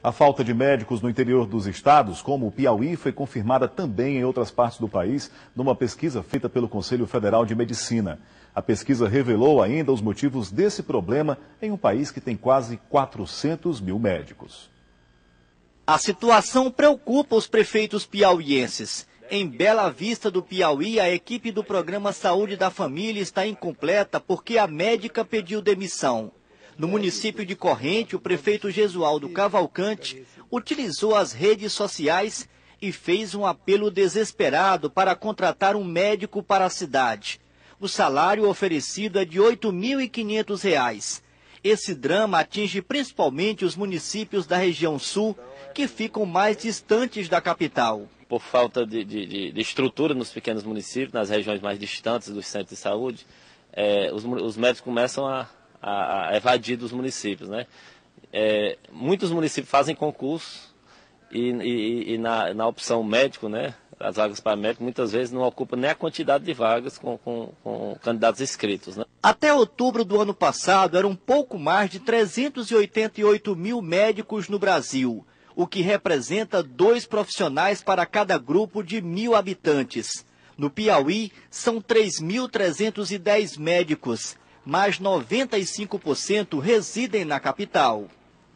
A falta de médicos no interior dos estados, como o Piauí, foi confirmada também em outras partes do país, numa pesquisa feita pelo Conselho Federal de Medicina. A pesquisa revelou ainda os motivos desse problema em um país que tem quase 400 mil médicos. A situação preocupa os prefeitos piauienses. Em Bela Vista do Piauí, a equipe do Programa Saúde da Família está incompleta porque a médica pediu demissão. No município de Corrente, o prefeito Gesualdo Cavalcante utilizou as redes sociais e fez um apelo desesperado para contratar um médico para a cidade. O salário oferecido é de R$ 8.500. Esse drama atinge principalmente os municípios da região sul, que ficam mais distantes da capital. Por falta de estrutura nos pequenos municípios, nas regiões mais distantes dos centros de saúde, os médicos começam a evadir dos municípios, né? Muitos municípios fazem concurso e na opção médico, né? As vagas para médico muitas vezes não ocupam nem a quantidade de vagas com candidatos inscritos, né? Até outubro do ano passado, eram um pouco mais de 388 mil médicos no Brasil, o que representa 2 profissionais para cada grupo de 1.000 habitantes. No Piauí, são 3.310 médicos, mas 95% residem na capital.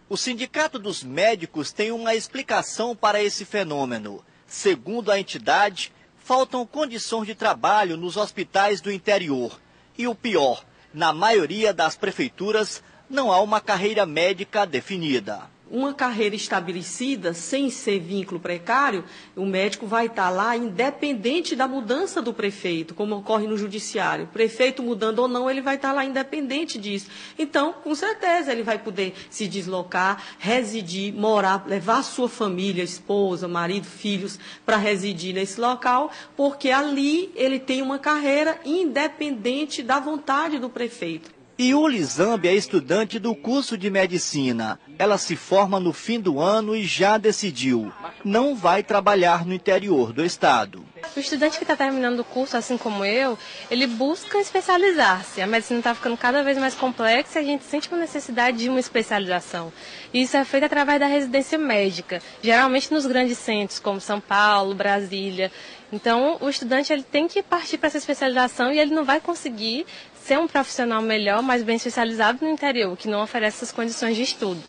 O Sindicato dos Médicos tem uma explicação para esse fenômeno. Segundo a entidade, faltam condições de trabalho nos hospitais do interior. E o pior, na maioria das prefeituras, não há uma carreira médica definida. Uma carreira estabelecida, sem ser vínculo precário, o médico vai estar lá independente da mudança do prefeito, como ocorre no judiciário. O prefeito mudando ou não, ele vai estar lá independente disso. Então, com certeza, ele vai poder se deslocar, residir, morar, levar a sua família, esposa, marido, filhos, para residir nesse local, porque ali ele tem uma carreira independente da vontade do prefeito. Iuli Zambi é estudante do curso de medicina. Ela se forma no fim do ano e já decidiu. Não vai trabalhar no interior do estado. O estudante que está terminando o curso, assim como eu, ele busca especializar-se. A medicina está ficando cada vez mais complexa e a gente sente uma necessidade de uma especialização. E isso é feito através da residência médica, geralmente nos grandes centros, como São Paulo, Brasília. Então, o estudante ele tem que partir para essa especialização e ele não vai conseguir ser um profissional melhor, mais bem especializado no interior, que não oferece essas condições de estudo.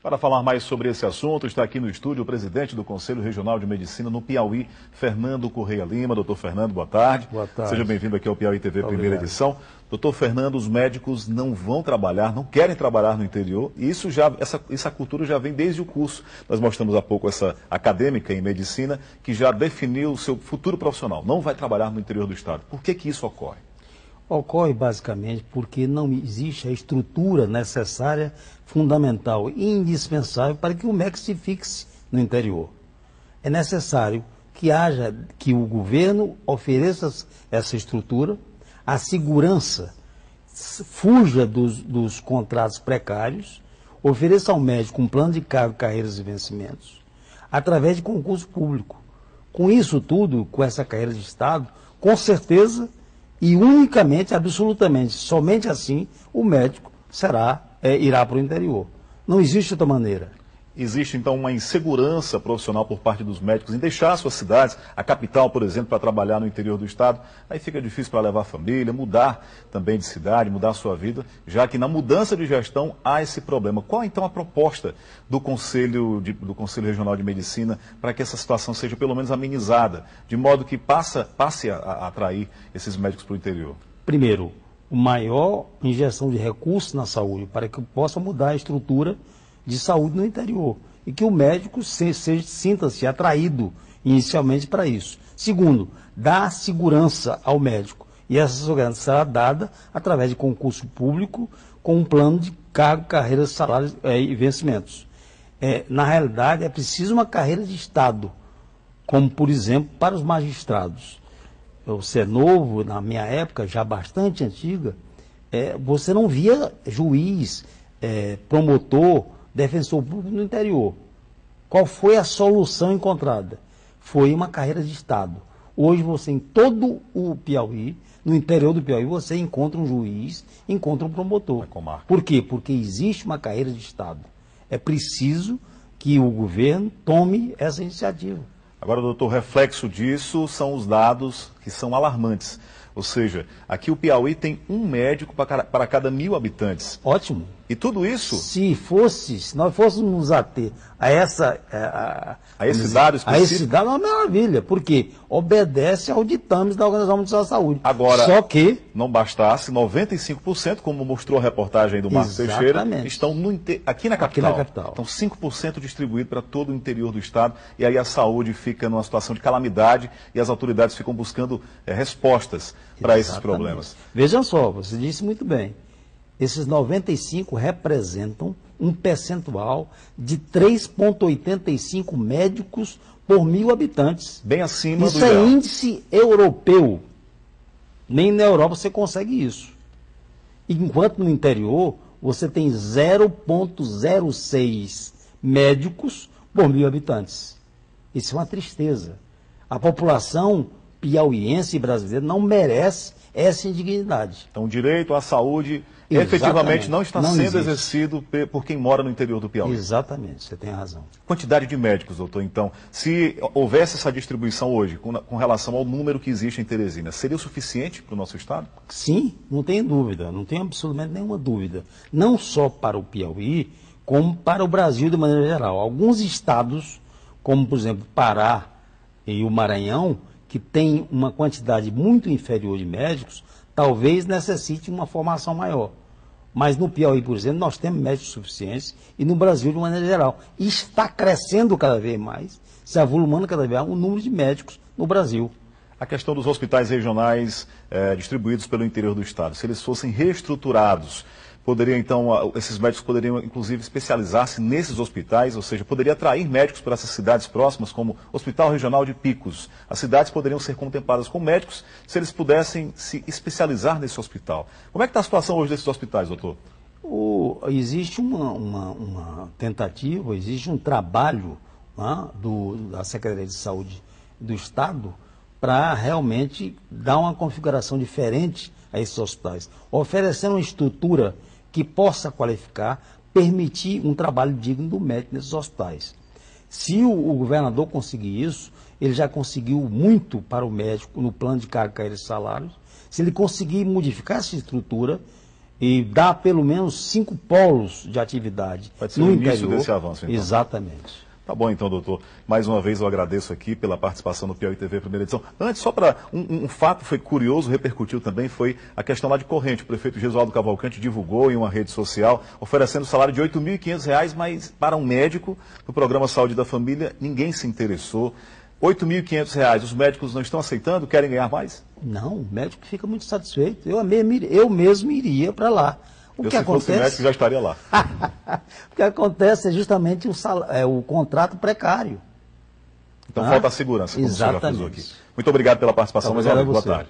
Para falar mais sobre esse assunto, está aqui no estúdio o presidente do Conselho Regional de Medicina no Piauí, Fernando Correia Lima. Doutor Fernando, boa tarde. Boa tarde. Seja bem-vindo aqui ao Piauí TV Obrigado. Primeira Edição. Doutor Fernando, os médicos não vão trabalhar, não querem trabalhar no interior, e essa cultura já vem desde o curso. Nós mostramos há pouco essa acadêmica em medicina que já definiu o seu futuro profissional, não vai trabalhar no interior do estado. Por que isso ocorre? Ocorre basicamente porque não existe a estrutura necessária, fundamental e indispensável para que o médico se fixe no interior. É necessário que o governo ofereça essa estrutura, a segurança, fuja dos contratos precários, ofereça ao médico um plano de cargo, carreiras e vencimentos, através de concurso público. Com isso tudo, com essa carreira de Estado, com certeza e unicamente, absolutamente, somente assim, o médico irá para o interior. Não existe outra maneira. Existe, então, uma insegurança profissional por parte dos médicos em deixar suas cidades, a capital, por exemplo, para trabalhar no interior do estado. Aí fica difícil para levar a família, mudar também de cidade, mudar a sua vida, já que na mudança de gestão há esse problema. Qual, então, a proposta do Conselho Regional de Medicina para que essa situação seja, pelo menos, amenizada, de modo que passe a atrair esses médicos para o interior? Primeiro, maior injeção de recursos na saúde, para que possa mudar a estrutura de saúde no interior e que o médico sinta-se atraído inicialmente para isso. Segundo, dar segurança ao médico e essa segurança será dada através de concurso público com um plano de cargo, carreiras, salários e vencimentos. Na realidade, é preciso uma carreira de Estado, como, por exemplo, para os magistrados. Você é novo, na minha época, já bastante antiga, você não via juiz, promotor, defensor público no interior. Qual foi a solução encontrada? Foi uma carreira de Estado. Hoje você, em todo o Piauí, no interior do Piauí, você encontra um juiz, encontra um promotor. Por quê? Porque existe uma carreira de Estado. É preciso que o governo tome essa iniciativa. Agora, doutor, reflexo disso são os dados que são alarmantes. Ou seja, aqui o Piauí tem um médico para cada 1.000 habitantes. Ótimo. E tudo isso... Se nós fôssemos nos ater a esse dado específico? A esse dado é uma maravilha, porque obedece ao ditame da Organização Mundial da Saúde. Agora, só que não bastasse, 95%, como mostrou a reportagem do Marcos Teixeira, estão aqui na capital. Então, 5% distribuído para todo o interior do estado, e aí a saúde fica numa situação de calamidade e as autoridades ficam buscando respostas para esses problemas. Vejam só, você disse muito bem. Esses 95 representam um percentual de 3,85 médicos por 1.000 habitantes. Bem acima do ideal. Isso é índice europeu. Nem na Europa você consegue isso. Enquanto no interior você tem 0,06 médicos por 1.000 habitantes. Isso é uma tristeza. A população piauiense e brasileira não merece essa indignidade. Então, o direito à saúde efetivamente não está sendo exercido por quem mora no interior do Piauí. Exatamente, você tem razão. Quantidade de médicos, doutor, então, se houvesse essa distribuição hoje, com relação ao número que existe em Teresina, seria o suficiente para o nosso estado? Sim, não tem dúvida, não tem absolutamente nenhuma dúvida. Não só para o Piauí, como para o Brasil de maneira geral. Alguns estados, como por exemplo Pará e o Maranhão, que tem uma quantidade muito inferior de médicos, talvez necessite uma formação maior. Mas no Piauí, por exemplo, nós temos médicos suficientes e no Brasil de maneira geral. E está crescendo cada vez mais, se avolumando cada vez mais o número de médicos no Brasil. A questão dos hospitais regionais distribuídos pelo interior do estado, se eles fossem reestruturados, esses médicos poderiam, inclusive, especializar-se nesses hospitais, ou seja, poderia atrair médicos para essas cidades próximas, como o Hospital Regional de Picos. As cidades poderiam ser contempladas com médicos se eles pudessem se especializar nesse hospital. Como é que está a situação hoje desses hospitais, doutor? Existe uma tentativa, existe um trabalho da Secretaria de Saúde do Estado para realmente dar uma configuração diferente a esses hospitais, oferecendo uma estrutura que possa qualificar, permitir um trabalho digno do médico nesses hospitais. Se o governador conseguir isso, ele já conseguiu muito para o médico no plano de carga e salários. Se ele conseguir modificar essa estrutura e dar pelo menos 5 polos de atividade Pode ser no o interior, início desse avanço, então. Exatamente. Tá bom, então, doutor. Mais uma vez eu agradeço aqui pela participação no Piauí TV Primeira Edição. Antes, só para um fato foi curioso, repercutiu também, foi a questão lá de Corrente. O prefeito Gesualdo Cavalcante divulgou em uma rede social, oferecendo salário de R$ 8.500, mas para um médico do programa Saúde da Família, ninguém se interessou. R$ 8.500, os médicos não estão aceitando, querem ganhar mais? Não, o médico fica muito satisfeito. Eu mesmo iria para lá. Se fosse médico, já estaria lá. O que acontece é justamente o contrato precário. Então falta a segurança, como Exatamente. você já frisou aqui. Muito obrigado pela participação, mais uma vez. Boa tarde.